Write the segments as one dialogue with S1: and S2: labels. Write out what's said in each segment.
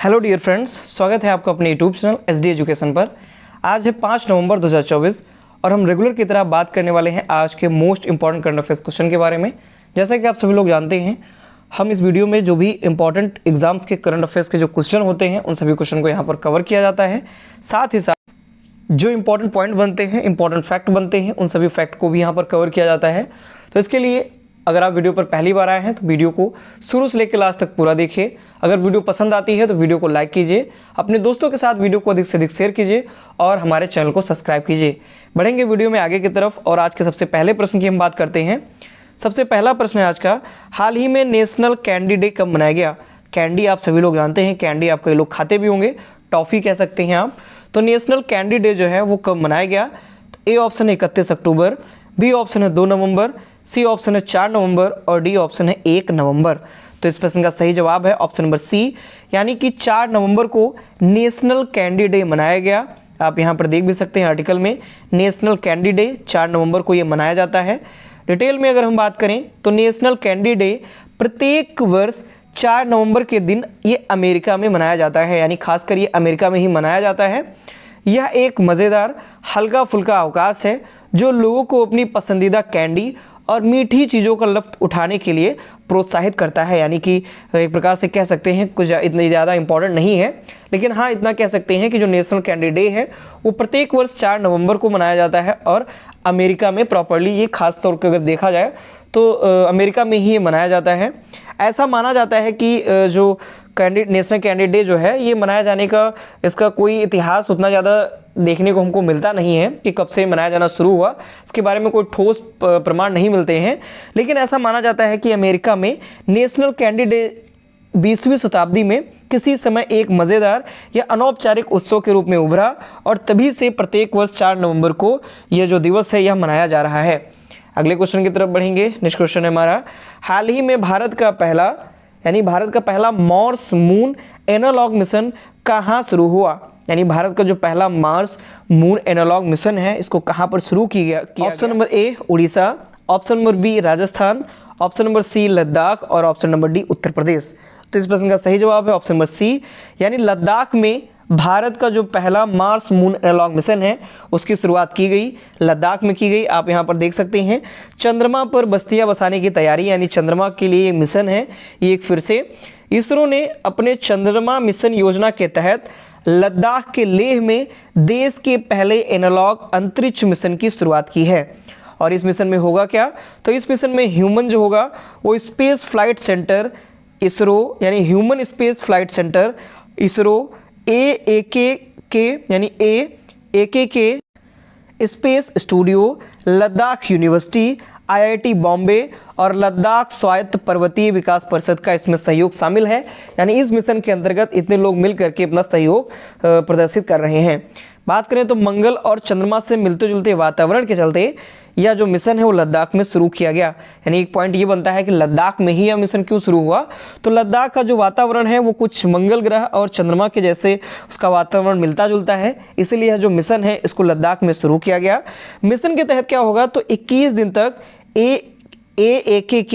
S1: Hello dear friends, स्वागत है आपका अपने यूट्यूब चैनल SD एजुकेशन पर। आज है 5 नवंबर 2024 और हम रेगुलर की तरह बात करने वाले हैं आज के most important current affairs question के बारे में। जैसा कि आप सभी लोग जानते हैं, हम इस वीडियो में जो भी इंपॉर्टेंट एग्जाम्स के करंट अफेयर्स के जो क्वेश्चन होते हैं उन सभी क्वेश्चन को यहाँ पर कवर किया जाता है। साथ ही साथ जो इंपॉर्टेंट पॉइंट बनते हैं, इंपॉर्टेंट फैक्ट बनते हैं, उन सभी फैक्ट को भी यहाँ पर कवर किया जाता है। तो इसके लिए अगर आप वीडियो पर पहली बार आए हैं तो वीडियो को शुरू से लेकर लास्ट तक पूरा देखिए। अगर वीडियो पसंद आती है तो वीडियो को लाइक कीजिए, अपने दोस्तों के साथ वीडियो को अधिक से अधिक शेयर कीजिए और हमारे चैनल को सब्सक्राइब कीजिए। बढ़ेंगे वीडियो में आगे की तरफ और आज के सबसे पहले प्रश्न की हम बात करते हैं। सबसे पहला प्रश्न है आज का, हाल ही में नेशनल कैंडी डे कब मनाया गया? कैंडी आप सभी लोग जानते हैं, कैंडी आप कई लोग खाते भी होंगे, टॉफ़ी कह सकते हैं आप। तो नेशनल कैंडी डे जो है वो कब मनाया गया? तो ए ऑप्शन है 31 अक्टूबर, बी ऑप्शन है 2 नवंबर, सी ऑप्शन है 4 नवंबर और डी ऑप्शन है 1 नवंबर। तो इस प्रश्न का सही जवाब है ऑप्शन नंबर सी, यानी कि 4 नवंबर को नेशनल कैंडी डे मनाया गया। आप यहाँ पर देख भी सकते हैं आर्टिकल में, नेशनल कैंडी डे 4 नवंबर को ये मनाया जाता है। डिटेल में अगर हम बात करें तो नेशनल कैंडी डे प्रत्येक वर्ष 4 नवंबर के दिन ये अमेरिका में मनाया जाता है, यानी खासकर ये अमेरिका में ही मनाया जाता है। यह एक मज़ेदार हल्का फुल्का अवकाश है जो लोगों को अपनी पसंदीदा कैंडी और मीठी चीज़ों का लुत्फ़ उठाने के लिए प्रोत्साहित करता है। यानी कि एक प्रकार से कह सकते हैं, कुछ इतनी ज़्यादा इंपॉर्टेंट नहीं है, लेकिन हाँ इतना कह सकते हैं कि जो नेशनल कैंडी डे है वो प्रत्येक वर्ष 4 नवंबर को मनाया जाता है और अमेरिका में प्रॉपरली ये खास तौर पर अगर देखा जाए तो अमेरिका में ही ये मनाया जाता है। ऐसा माना जाता है कि जो नेशनल कैंडी डे जो है ये मनाया जाने का इसका कोई इतिहास उतना ज़्यादा देखने को हमको मिलता नहीं है कि कब से मनाया जाना शुरू हुआ, इसके बारे में कोई ठोस प्रमाण नहीं मिलते हैं। लेकिन ऐसा माना जाता है कि अमेरिका में नेशनल कैंडी डे 20वीं शताब्दी में किसी समय एक मज़ेदार या अनौपचारिक उत्सव के रूप में उभरा और तभी से प्रत्येक वर्ष 4 नवंबर को यह जो दिवस है यह मनाया जा रहा है। अगले क्वेश्चन की तरफ बढ़ेंगे। नेक्स्ट क्वेश्चन है हमारा, हाल ही में भारत का पहला मार्स मून एनालॉग मिशन कहाँ शुरू हुआ? यानी भारत का जो पहला मार्स मून एनालॉग मिशन है इसको कहाँ पर शुरू किया गया? Option number A Orissa, option number B Rajasthan, option number C Ladakh और option number D Uttar Pradesh. तो इस प्रश्न का सही जवाब है ऑप्शन नंबर सी, यानी लद्दाख में भारत का जो पहला मार्स मून एनालॉग मिशन है उसकी शुरुआत की गई, लद्दाख में की गई। आप यहाँ पर देख सकते हैं चंद्रमा पर बस्तियां बसाने की तैयारी, यानी चंद्रमा के लिए एक मिशन है ये। एक फिर से इसरो ने अपने चंद्रमा मिशन योजना के तहत लद्दाख के लेह में देश के पहले एनालॉग अंतरिक्ष मिशन की शुरुआत की है। और इस मिशन में होगा क्या? तो इस मिशन में ह्यूमन जो होगा वो स्पेस फ्लाइट सेंटर इसरो, यानी human space flight centre ISRO, AAK space studio, Ladakh university, IIT Bombay और लद्दाख स्वायत्त पर्वतीय विकास परिषद का इसमें सहयोग शामिल है। यानी इस मिशन के अंतर्गत इतने लोग मिल करके अपना सहयोग प्रदर्शित कर रहे हैं। बात करें तो मंगल और चंद्रमा से मिलते जुलते वातावरण के चलते यह जो मिशन है वो लद्दाख में शुरू किया गया। यानी एक पॉइंट ये बनता है कि लद्दाख में ही यह मिशन क्यों शुरू हुआ? तो लद्दाख का जो वातावरण है वो कुछ मंगल ग्रह और चंद्रमा के जैसे उसका वातावरण मिलता जुलता है, इसीलिए यह जो मिशन है इसको लद्दाख में शुरू किया गया। मिशन के तहत क्या होगा तो 21 दिन तक AAK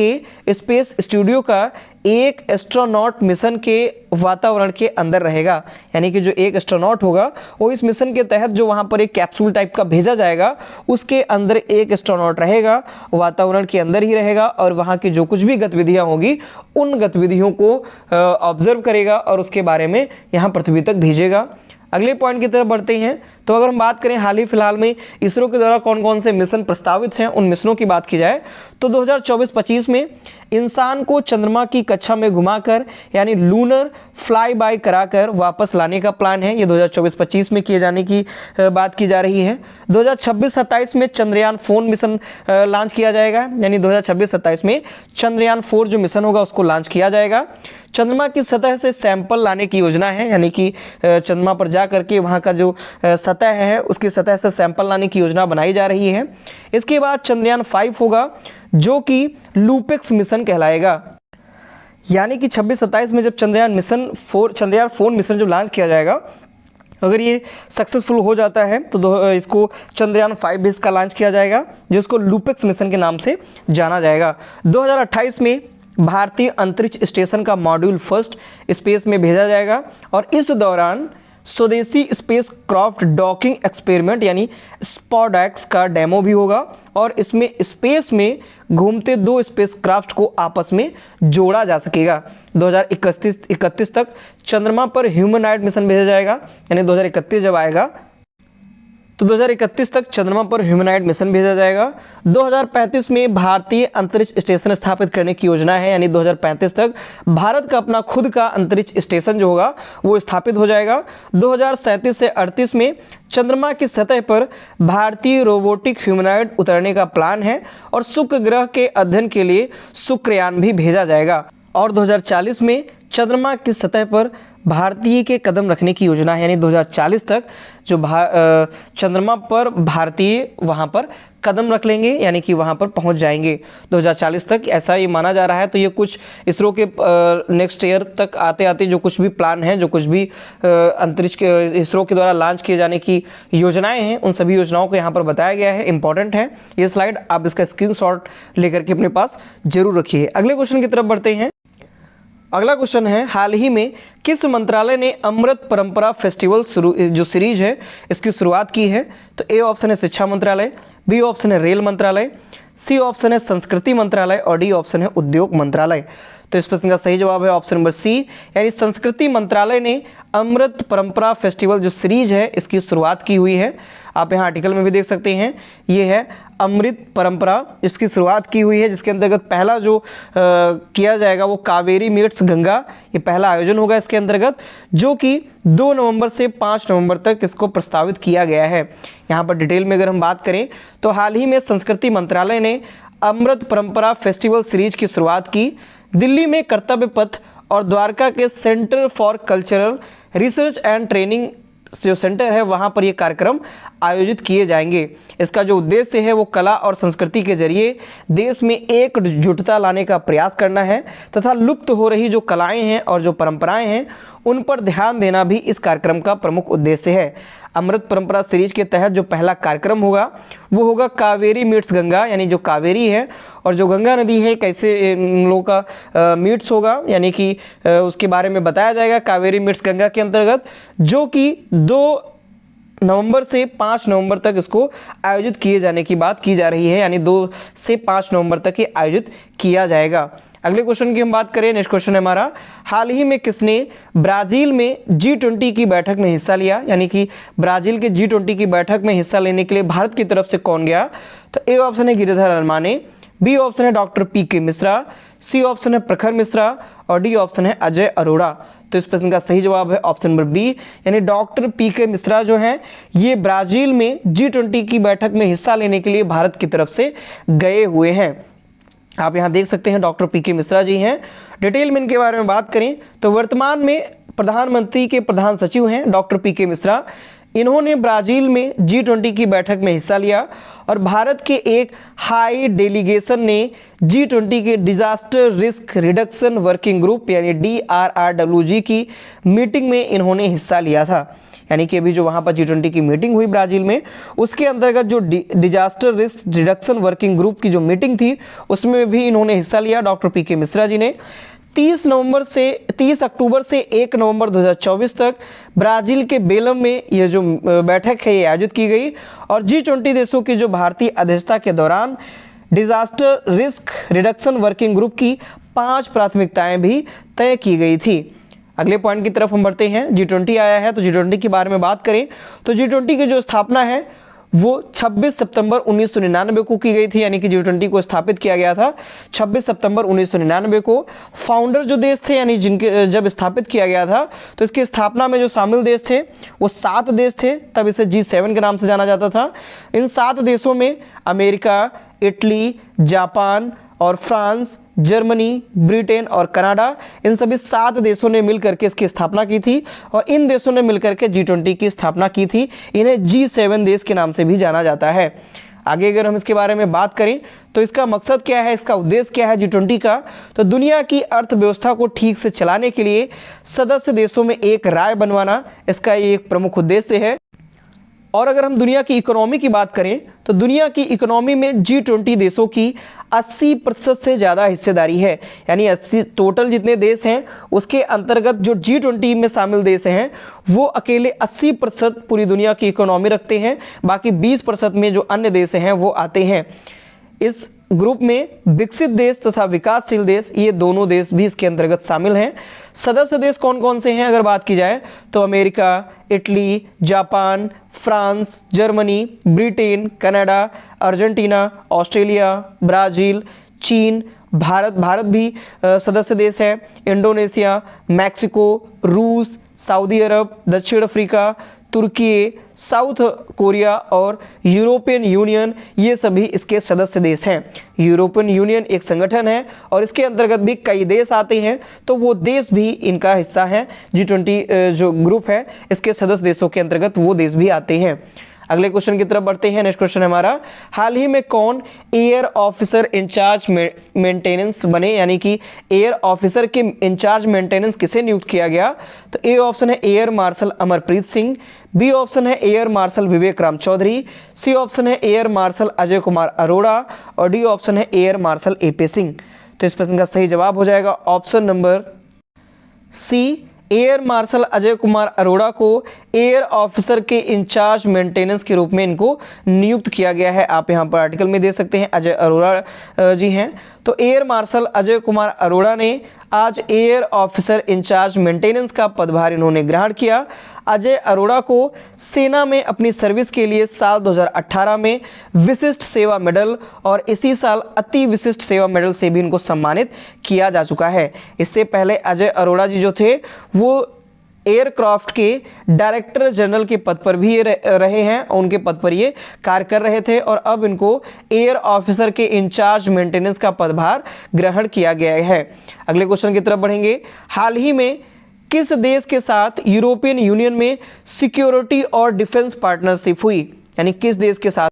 S1: स्पेस स्टूडियो का एक एस्ट्रोनॉट मिशन के वातावरण के अंदर रहेगा। यानी कि जो एक एस्ट्रोनॉट होगा वो इस मिशन के तहत जो वहाँ पर एक कैप्सूल टाइप का भेजा जाएगा उसके अंदर एक एस्ट्रोनॉट रहेगा, वातावरण के अंदर ही रहेगा और वहाँ की जो कुछ भी गतिविधियाँ होगी उन गतिविधियों को ऑब्जर्व करेगा और उसके बारे में यहाँ पृथ्वी तक भेजेगा। अगले पॉइंट की तरफ बढ़ते हैं। तो अगर हम बात करें हाल ही फिलहाल में इसरो के द्वारा कौन कौन से मिशन प्रस्तावित हैं, उन मिशनों की बात की जाए तो 2024-25 में इंसान को चंद्रमा की कक्षा में घुमाकर यानी लूनर फ्लाई बाय कराकर वापस लाने का प्लान है। ये 2024-25 में किए जाने की बात की जा रही है। 2026-27 में चंद्रयान 4 मिशन लॉन्च किया जाएगा, यानी 2026-27 में चंद्रयान 4 जो मिशन होगा उसको लॉन्च किया जाएगा। चंद्रमा की सतह से सैंपल लाने की योजना है, यानी कि चंद्रमा पर जा करके वहाँ का जो सतह है उसकी सतह से सैंपल लाने की योजना बनाई जा रही है। इसके बाद चंद्रयान 5 होगा जो कि लूपेक्स मिशन कहलाएगा। यानी कि 26-27 में जब चंद्रयान 4 मिशन जब लॉन्च किया जाएगा, अगर ये सक्सेसफुल हो जाता है तो इसको चंद्रयान 5 भी इसका लॉन्च किया जाएगा जिसको लूपेक्स मिशन के नाम से जाना जाएगा। 2028 में भारतीय अंतरिक्ष स्टेशन का मॉड्यूल फर्स्ट स्पेस में भेजा जाएगा और इस दौरान स्वदेशी स्पेस क्राफ्ट डॉकिंग एक्सपेरिमेंट यानी स्पॉडैक्स का डेमो भी होगा और इसमें स्पेस में घूमते दो स्पेस क्राफ्ट को आपस में जोड़ा जा सकेगा। 2031 तक चंद्रमा पर ह्यूमनॉइड मिशन भेजा जाएगा, यानी 2031 जब आएगा तो 2031 तक चंद्रमा पर ह्यूमनॉइड मिशन भेजा जाएगा। 2035 में भारतीय अंतरिक्ष स्टेशन स्थापित करने की योजना है, यानी 2035 तक भारत का अपना खुद का अंतरिक्ष स्टेशन जो होगा वो स्थापित हो जाएगा। 2037 से 38 में चंद्रमा की सतह पर भारतीय रोबोटिक ह्यूमनॉइड उतरने का प्लान है और शुक्र ग्रह के अध्ययन के लिए शुक्रयान भी भेजा जाएगा। और 2040 में चंद्रमा की सतह पर भारतीय के कदम रखने की योजना है, यानी 2040 तक जो चंद्रमा पर भारतीय वहां पर कदम रख लेंगे, यानी कि वहां पर पहुंच जाएंगे 2040 तक, ऐसा ये माना जा रहा है। तो ये कुछ इसरो के नेक्स्ट ईयर तक आते आते जो कुछ भी प्लान है, जो कुछ भी अंतरिक्ष इसरो के द्वारा लॉन्च किए जाने की योजनाएं हैं, उन सभी योजनाओं को यहाँ पर बताया गया है। इंपॉर्टेंट है ये स्लाइड, आप इसका स्क्रीनशॉट लेकर के अपने पास जरूर रखिए। अगले क्वेश्चन की तरफ बढ़ते हैं। अगला क्वेश्चन है, हाल ही में किस मंत्रालय ने अमृत परंपरा फेस्टिवल जो सीरीज है इसकी शुरुआत की है? तो ए ऑप्शन है शिक्षा मंत्रालय, बी ऑप्शन है रेल मंत्रालय, सी ऑप्शन है संस्कृति मंत्रालय और डी ऑप्शन है उद्योग मंत्रालय। तो इस प्रश्न का सही जवाब है ऑप्शन नंबर सी, यानी संस्कृति मंत्रालय ने अमृत परंपरा फेस्टिवल जो सीरीज है इसकी शुरुआत की हुई है। आप यहाँ आर्टिकल में भी देख सकते हैं, ये है अमृत परंपरा, इसकी शुरुआत की हुई है, जिसके अंतर्गत पहला जो किया जाएगा वो कावेरी मीट्स गंगा, ये पहला आयोजन होगा इसके अंतर्गत, जो कि 2 नवंबर से 5 नवंबर तक इसको प्रस्तावित किया गया है। यहाँ पर डिटेल में अगर हम बात करें तो हाल ही में संस्कृति मंत्रालय ने अमृत परंपरा फेस्टिवल सीरीज की शुरुआत की। दिल्ली में कर्तव्य पथ और द्वारका के centre for cultural research and training जो सेंटर है वहाँ पर ये कार्यक्रम आयोजित किए जाएंगे। इसका जो उद्देश्य है वो कला और संस्कृति के जरिए देश में एकजुटता लाने का प्रयास करना है तथा लुप्त हो रही जो कलाएं हैं और जो परंपराएं हैं उन पर ध्यान देना भी इस कार्यक्रम का प्रमुख उद्देश्य है। अमृत परंपरा सीरीज के तहत जो पहला कार्यक्रम होगा वो होगा कावेरी मीट्स गंगा, यानी जो कावेरी है और जो गंगा नदी है कैसे इन लोगों का मीट्स होगा, यानी कि उसके बारे में बताया जाएगा कावेरी मीट्स गंगा के अंतर्गत, जो कि 2 नवंबर से 5 नवंबर तक इसको आयोजित किए जाने की बात की जा रही है, यानी 2 से 5 नवंबर तक ये आयोजित किया जाएगा। अगले क्वेश्चन की हम बात करें, नेक्स्ट क्वेश्चन है हमारा, हाल ही में किसने ब्राजील में G20 की बैठक में हिस्सा लिया? यानी कि ब्राजील के G20 की बैठक में हिस्सा लेने के लिए भारत की तरफ से कौन गया? तो ए ऑप्शन है गिरिधर अरमाने, बी ऑप्शन है doctor PK Mishra, C option है प्रखर मिश्रा और डी ऑप्शन है अजय अरोड़ा। तो इस प्रश्न का सही जवाब है ऑप्शन नंबर बी, यानी डॉक्टर PK मिश्रा जो हैं ये ब्राजील में G20 की बैठक में हिस्सा लेने के लिए भारत की तरफ से गए हुए हैं। आप यहाँ देख सकते हैं डॉक्टर PK मिश्रा जी हैं। डिटेल में इनके बारे में बात करें तो वर्तमान में प्रधानमंत्री के प्रधान सचिव हैं डॉक्टर PK मिश्रा। इन्होंने ब्राजील में G20 की बैठक में हिस्सा लिया और भारत के एक हाई डेलीगेशन ने G20 के disaster risk reduction working group यानी DRRWG की मीटिंग में इन्होंने हिस्सा लिया था। यानी कि अभी जो वहाँ पर G20 की मीटिंग हुई ब्राज़ील में, उसके अंतर्गत जो disaster risk reduction working group की जो मीटिंग थी उसमें भी इन्होंने हिस्सा लिया डॉक्टर PK मिश्रा जी ने। 30 अक्टूबर से 1 नवंबर 2024 तक ब्राज़ील के बेलम में ये जो बैठक है ये आयोजित की गई और G20 देशों की जो भारतीय अध्यक्षता के दौरान disaster risk reduction working group की 5 प्राथमिकताएं भी तय की गई थी। अगले पॉइंट की तरफ हम बढ़ते हैं। G20 आया है तो G20 के बारे में बात करें तो G20 की जो स्थापना है वो 26 सितंबर 1999 को की गई थी, यानी कि G20 को स्थापित किया गया था 26 सितंबर 1999 को। फाउंडर जो देश थे यानी जिनके जब स्थापित किया गया था तो इसकी स्थापना में जो शामिल देश थे वो 7 देश थे, तब इसे G7 के नाम से जाना जाता था। इन 7 देशों में अमेरिका, इटली, जापान और फ्रांस, जर्मनी, ब्रिटेन और कनाडा, इन सभी 7 देशों ने मिलकर के इसकी स्थापना की थी और इन देशों ने मिलकर के G20 की स्थापना की थी। इन्हें G7 देश के नाम से भी जाना जाता है। आगे अगर हम इसके बारे में बात करें तो इसका मकसद क्या है, इसका उद्देश्य क्या है G20 का, तो दुनिया की अर्थव्यवस्था को ठीक से चलाने के लिए सदस्य देशों में एक राय बनवाना इसका एक प्रमुख उद्देश्य है। और अगर हम दुनिया की इकोनॉमी की बात करें तो दुनिया की इकोनॉमी में G20 देशों की 80% से ज़्यादा हिस्सेदारी है। यानी 80 टोटल जितने देश हैं उसके अंतर्गत जो G20 में शामिल देश हैं वो अकेले 80% पूरी दुनिया की इकोनॉमी रखते हैं। बाकी 20% में जो अन्य देश हैं वो आते हैं। इस ग्रुप में विकसित देश तथा विकासशील देश, ये दोनों देश भी इसके अंतर्गत शामिल हैं। सदस्य देश कौन कौन से हैं अगर बात की जाए तो America, Italy, Japan, France, Germany, Britain, Canada, Argentina, Australia, Brazil, चीन, भारत भी सदस्य देश है, इंडोनेशिया, मैक्सिको, रूस, सऊदी अरब, दक्षिण अफ्रीका, तुर्की, साउथ कोरिया और यूरोपियन यूनियन, ये सभी इसके सदस्य देश हैं। यूरोपियन यूनियन एक संगठन है और इसके अंतर्गत भी कई देश आते हैं, तो वो देश भी इनका हिस्सा है। G20 जो ग्रुप है इसके सदस्य देशों के अंतर्गत वो देश भी आते हैं। अगले क्वेश्चन की तरफ बढ़ते हैं। नेक्स्ट क्वेश्चन हमारा, हाल ही में कौन एयर ऑफिसर इंचार्ज मेंटेनेंस बने, यानी कि एयर ऑफिसर के इंचार्ज मेंटेनेंस किसे नियुक्त किया गया? तो ए ऑप्शन है air marshal Amarpreet Singh, B option है air marshal Vivek Ram Chaudhary, C option है एयर मार्शल अजय कुमार अरोड़ा और डी ऑप्शन है एयर मार्शल AP सिंह। तो इस प्रश्न का सही जवाब हो जाएगा option number C, air marshal Ajay Kumar Arora को एयर ऑफिसर के इंचार्ज मेंटेनेंस के रूप में इनको नियुक्त किया गया है। आप यहाँ पर आर्टिकल में देख सकते हैं अजय अरोड़ा जी हैं। तो एयर मार्शल अजय कुमार अरोड़ा ने आज एयर ऑफिसर इंचार्ज मेंटेनेंस का पदभार इन्होंने ग्रहण किया। अजय अरोड़ा को सेना में अपनी सर्विस के लिए साल 2018 में विशिष्ट सेवा मेडल और इसी साल अति विशिष्ट सेवा मेडल से भी इनको सम्मानित किया जा चुका है। इससे पहले अजय अरोड़ा जी जो थे वो एयरक्राफ्ट के डायरेक्टर जनरल के पद पर भी ये रहे हैं और उनके पद पर ये कार्य कर रहे थे और अब इनको एयर ऑफिसर के इंचार्ज मेंटेनेंस का पदभार ग्रहण किया गया है। अगले क्वेश्चन की तरफ बढ़ेंगे। हाल ही में किस देश के साथ यूरोपियन यूनियन में सिक्योरिटी और डिफेंस पार्टनरशिप हुई? यानी किस देश के साथ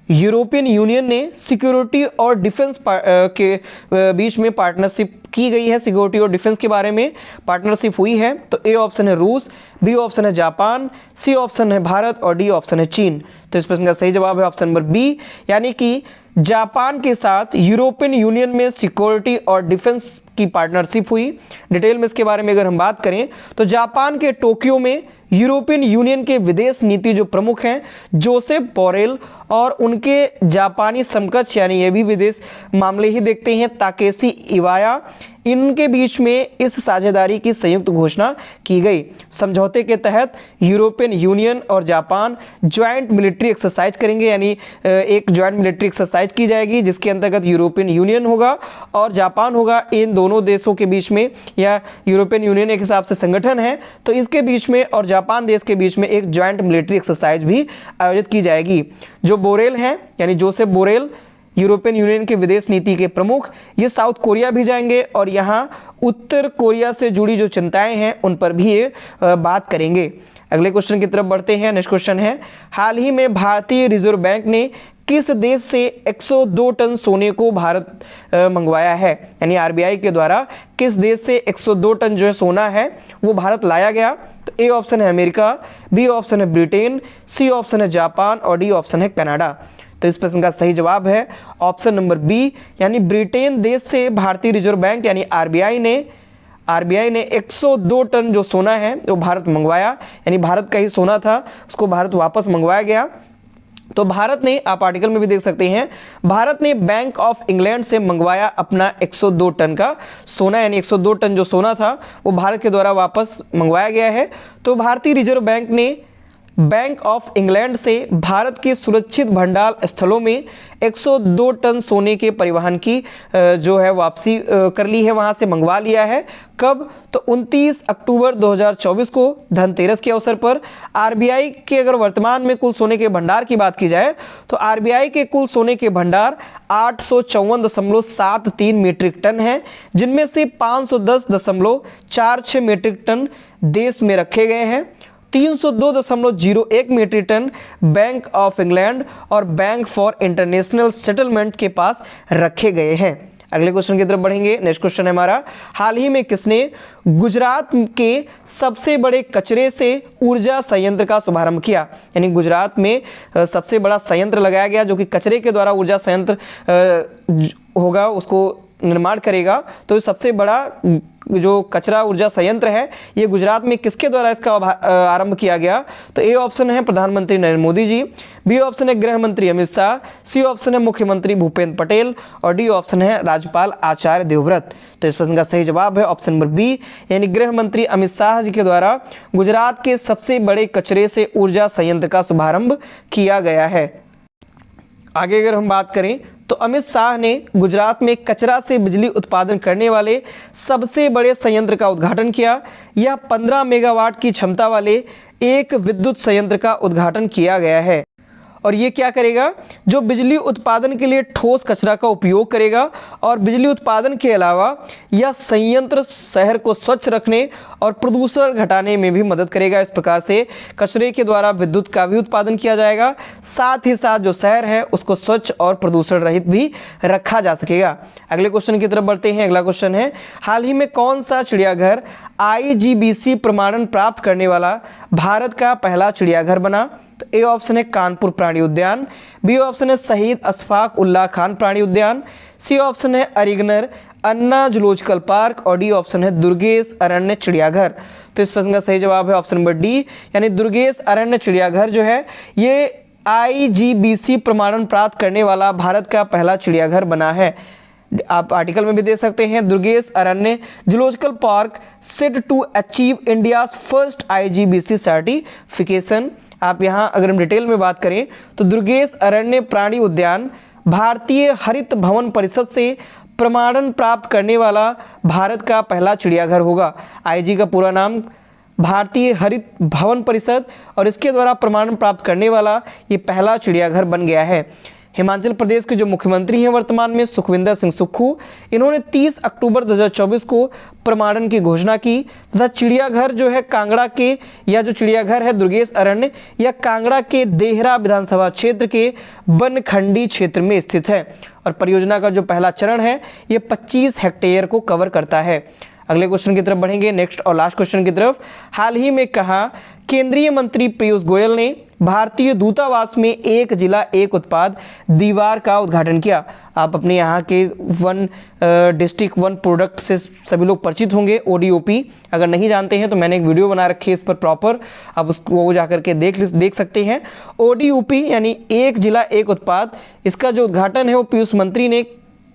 S1: यूरोपियन यूनियन ने सिक्योरिटी और डिफेंस के बीच में पार्टनरशिप की गई है, सिक्योरिटी और डिफेंस के बारे में पार्टनरशिप हुई है। तो ए ऑप्शन है रूस, बी ऑप्शन है जापान, सी ऑप्शन है भारत और डी ऑप्शन है चीन। तो इस प्रश्न का सही जवाब है ऑप्शन नंबर बी, यानी कि जापान के साथ यूरोपियन यूनियन में सिक्योरिटी और डिफेंस की पार्टनरशिप हुई। डिटेल में इसके बारे में अगर हम बात करें तो जापान के टोक्यो में यूरोपियन यूनियन के विदेश नीति जो प्रमुख हैं जोसेफ बोरेल और उनके जापानी समकक्ष यानी ये भी विदेश मामले ही देखते हैं ताकेशी इवाया, इनके बीच में इस साझेदारी की संयुक्त घोषणा की गई। समझौते के तहत यूरोपियन यूनियन और जापान ज्वाइंट मिलिट्री एक्सरसाइज करेंगे, यानी एक ज्वाइंट मिलिट्री एक्सरसाइज की जाएगी जिसके अंतर्गत यूरोपियन यूनियन होगा और जापान होगा। इन दोनों देशों के बीच में, या यूरोपियन यूनियन एक हिसाब से संगठन है तो इसके बीच में और जापान देश के बीच में एक ज्वाइंट मिलिट्री एक्सरसाइज भी आयोजित की जाएगी। जो बोरेल हैं यानी जोसेफ बोरेल यूरोपियन यूनियन के विदेश नीति के प्रमुख, ये साउथ कोरिया भी जाएंगे और यहाँ उत्तर कोरिया से जुड़ी जो चिंताएं हैं उन पर भी ये बात करेंगे। अगले क्वेश्चन की तरफ बढ़ते हैं। नेक्स्ट क्वेश्चन है, हाल ही में भारतीय रिजर्व बैंक ने किस देश से 102 टन सोने को भारत मंगवाया है? यानी RBI के द्वारा किस देश से 102 टन जो है सोना है वो भारत लाया गया? तो ए ऑप्शन है अमेरिका, बी ऑप्शन है ब्रिटेन, सी ऑप्शन है जापान और डी ऑप्शन है कनाडा। तो इस प्रश्न का सही जवाब है ऑप्शन नंबर बी, यानी ब्रिटेन देश से भारतीय रिजर्व बैंक यानी RBI ने 102 टन जो सोना है वो भारत मंगवाया। यानी भारत का ही सोना था, उसको भारत वापस मंगवाया गया। तो भारत ने, आप आर्टिकल में भी देख सकते हैं, भारत ने बैंक ऑफ इंग्लैंड से मंगवाया अपना 102 टन का सोना, यानी 102 टन जो सोना था वो भारत के द्वारा वापस मंगवाया गया है। तो भारतीय रिजर्व बैंक ने बैंक ऑफ इंग्लैंड से भारत के सुरक्षित भंडार स्थलों में 102 टन सोने के परिवहन की जो है वापसी कर ली है, वहां से मंगवा लिया है। कब? तो 29 अक्टूबर 2024 को धनतेरस के अवसर पर। RBI के अगर वर्तमान में कुल सोने के भंडार की बात की जाए तो RBI के कुल सोने के भंडार 854.73 मीट्रिक टन हैं, जिनमें से 510.46 मीट्रिक टन देश में रखे गए हैं, 302.01 metric ton bank of England और बैंक फॉर इंटरनेशनल सेटलमेंट के पास रखे गए हैं। अगले क्वेश्चन की तरफ बढ़ेंगे। नेक्स्ट क्वेश्चन है हमारा, हाल ही में किसने गुजरात के सबसे बड़े कचरे से ऊर्जा संयंत्र का शुभारंभ किया? यानी गुजरात में सबसे बड़ा संयंत्र लगाया गया जो कि कचरे के द्वारा ऊर्जा संयंत्र होगा, उसको निर्माण करेगा। तो सबसे बड़ा जो कचरा ऊर्जा संयंत्र है ये गुजरात में किसके द्वारा इसका आरंभ किया गया? तो ए ऑप्शन है प्रधानमंत्री नरेंद्र मोदी जी, बी ऑप्शन है गृह मंत्री अमित शाह, सी ऑप्शन है मुख्यमंत्री भूपेंद्र पटेल और डी ऑप्शन है राज्यपाल आचार्य देवव्रत। तो इस प्रश्न का सही जवाब है ऑप्शन नंबर बी, यानी गृह मंत्री अमित शाह जी के द्वारा गुजरात के सबसे बड़े कचरे से ऊर्जा संयंत्र का शुभारंभ किया गया है। आगे अगर हम बात करें तो अमित शाह ने गुजरात में कचरा से बिजली उत्पादन करने वाले सबसे बड़े संयंत्र का उद्घाटन किया। यह 15 मेगावाट की क्षमता वाले एक विद्युत संयंत्र का उद्घाटन किया गया है और ये क्या करेगा? जो बिजली उत्पादन के लिए ठोस कचरा का उपयोग करेगा और बिजली उत्पादन के अलावा यह संयंत्र शहर को स्वच्छ रखने और प्रदूषण घटाने में भी मदद करेगा। इस प्रकार से कचरे के द्वारा विद्युत का भी उत्पादन किया जाएगा, साथ ही साथ जो शहर है उसको स्वच्छ और प्रदूषण रहित भी रखा जा सकेगा। अगले क्वेश्चन की तरफ बढ़ते हैं। अगला क्वेश्चन है, हाल ही में कौन सा चिड़ियाघर IGBC प्रमाणन प्राप्त करने वाला भारत का पहला चिड़ियाघर बना? तो ए ऑप्शन है कानपुर प्राणी उद्यान, बी ऑप्शन है शहीद अशफाक उल्लाह खान प्राणी उद्यान, सी ऑप्शन है अरिगनर अन्ना जूलॉजिकल पार्क और डी ऑप्शन है दुर्गेश अरण्य चिड़ियाघर। तो इस प्रश्न का सही जवाब है ऑप्शन नंबर डी, यानी दुर्गेश अरण्य चिड़ियाघर जो है ये IGBC प्रमाणन प्राप्त करने वाला भारत का पहला चिड़ियाघर बना है। आप आर्टिकल में भी दे सकते हैं, Durgesh Aranya zoological park set to achieve India's first IGBC certification. आप यहाँ अगर हम डिटेल में बात करें तो दुर्गेश अरण्य प्राणी उद्यान भारतीय हरित भवन परिषद से प्रमाणन प्राप्त करने वाला भारत का पहला चिड़ियाघर होगा। IG का पूरा नाम भारतीय हरित भवन परिषद और इसके द्वारा प्रमाणन प्राप्त करने वाला ये पहला चिड़ियाघर बन गया है। हिमाचल प्रदेश के जो मुख्यमंत्री हैं वर्तमान में सुखविंदर सिंह सुक्खू, इन्होंने 30 अक्टूबर 2024 को प्रमाणन की घोषणा की तथा चिड़ियाघर जो है कांगड़ा के, या जो चिड़ियाघर है दुर्गेश अरण्य या कांगड़ा के देहरा विधानसभा क्षेत्र के बनखंडी क्षेत्र में स्थित है और परियोजना का जो पहला चरण है ये 25 हेक्टेयर को कवर करता है। अगले क्वेश्चन की तरफ बढ़ेंगे, नेक्स्ट और लास्ट क्वेश्चन की तरफ। हाल ही में कहा केंद्रीय मंत्री पीयूष गोयल ने भारतीय दूतावास में एक जिला एक उत्पाद दीवार का उद्घाटन किया। आप अपने यहाँ के वन डिस्ट्रिक्ट वन प्रोडक्ट से सभी लोग परिचित होंगे, ODOP। अगर नहीं जानते हैं तो मैंने एक वीडियो बना रखी है इस पर प्रॉपर, आप उसको जाकर के देख सकते हैं। ODOP यानी एक जिला एक उत्पाद, इसका जो उद्घाटन है वो पीयूष मंत्री ने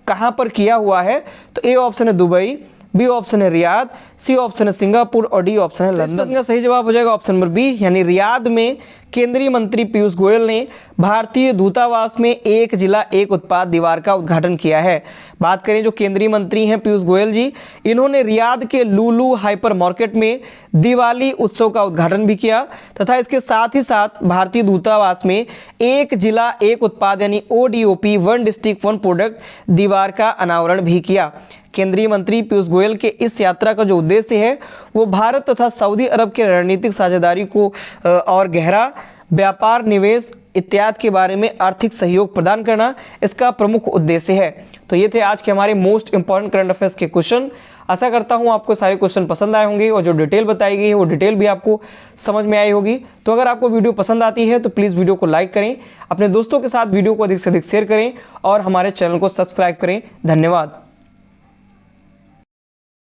S1: कहाँ पर किया हुआ है? तो ए ऑप्शन है दुबई, बी ऑप्शन है रियाद, सी ऑप्शन है सिंगापुर और डी ऑप्शन है लंदन। इसका सही जवाब हो जाएगा ऑप्शन नंबर बी, यानी रियाद में केंद्रीय मंत्री पीयूष गोयल ने भारतीय दूतावास में एक जिला एक उत्पाद दीवार का उद्घाटन किया है। बात करें जो केंद्रीय मंत्री हैं पीयूष गोयल जी, इन्होंने रियाद के लुलु हाइपर मार्केट में दिवाली उत्सव का उद्घाटन भी किया तथा इसके साथ ही साथ भारतीय दूतावास में एक जिला एक उत्पाद यानी ODOP one district one product दीवार का अनावरण भी किया। केंद्रीय मंत्री पीयूष गोयल के इस यात्रा का जो उद्देश्य है वो भारत तथा सऊदी अरब के रणनीतिक साझेदारी को और गहरा व्यापार, निवेश इत्यादि के बारे में आर्थिक सहयोग प्रदान करना इसका प्रमुख उद्देश्य है। तो ये थे आज के हमारे मोस्ट इंपॉर्टेंट करंट अफेयर्स के क्वेश्चन। आशा करता हूँ आपको सारे क्वेश्चन पसंद आए होंगे और जो डिटेल बताई गई है वो डिटेल भी आपको समझ में आई होगी। तो अगर आपको वीडियो पसंद आती है तो प्लीज़ वीडियो को लाइक करें, अपने दोस्तों के साथ वीडियो को अधिक से अधिक शेयर करें और हमारे चैनल को सब्सक्राइब करें। धन्यवाद।